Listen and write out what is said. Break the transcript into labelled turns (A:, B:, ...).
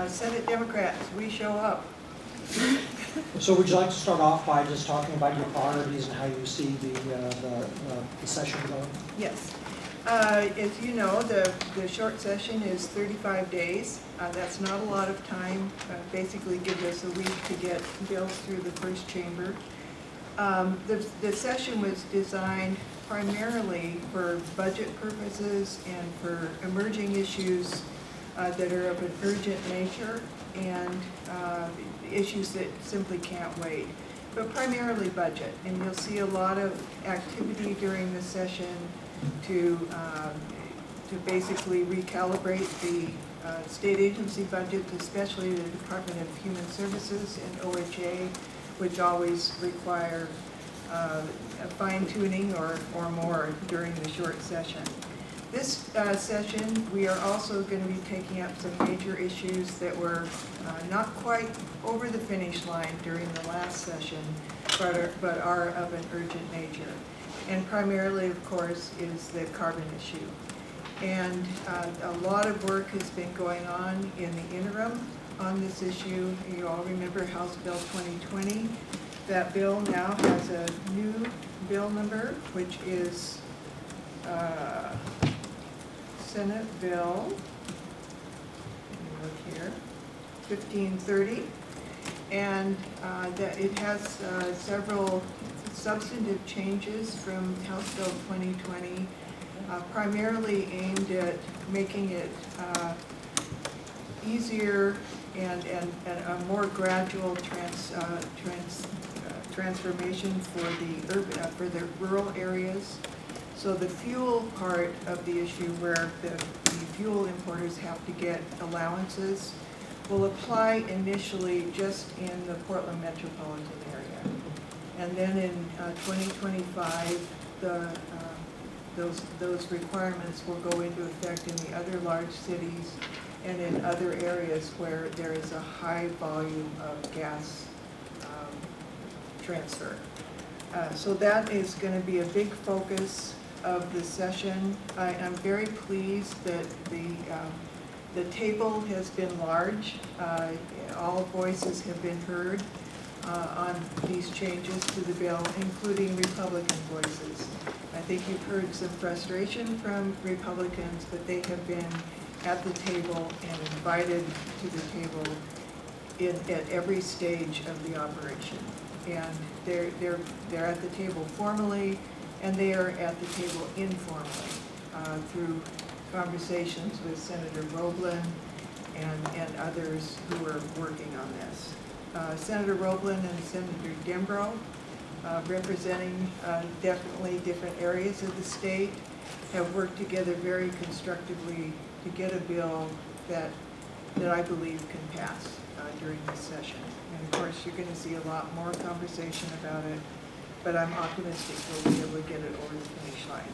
A: Senate Democrats, we show up.
B: So would you like to start off by just talking about your priorities and how you see the session going?
A: Yes. As you know, the short session is 35 days. That's not a lot of time. Basically gives us a week to get bills through the first chamber. The session was designed primarily for budget purposes and for emerging issues that are of an urgent nature and issues that simply can't wait, but primarily budget. And you'll see a lot of activity during the session to basically recalibrate the state agency budgets, especially the Department of Human Services and OHA, which always require a fine-tuning or more during the short session. This session, we are also going to be taking up some major issues that were not quite over the finish line during the last session, but are of an urgent nature. And primarily, of course, is the carbon issue. And a lot of work has been going on in the interim on this issue. You all remember House Bill 2020. That bill now has a new bill number, which is Senate Bill, let me look here, 1530, and that it has several substantive changes from House Bill 2020, primarily aimed at making it easier and a more gradual transformation for the rural areas. So the fuel part of the issue, where the fuel importers have to get allowances, will apply initially just in the Portland metropolitan area. And then in 2025, those requirements will go into effect in the other large cities and in other areas where there is a high volume of gas transfer. So that is going to be a big focus of the session. I'm very pleased that the table has been large. All voices have been heard on these changes to the bill, including Republican voices. I think you've heard some frustration from Republicans, but they have been at the table and invited to the table at every stage of the operation. And they're at the table formally, and they are at the table informally through conversations with Senator Roblin and others who are working on this. Senator Roblin and Senator Dembro, representing definitely different areas of the state, have worked together very constructively to get a bill that I believe can pass during this session. And of course, you're going to see a lot more conversation about it, but I'm optimistic we'll be able to get it over the finish line.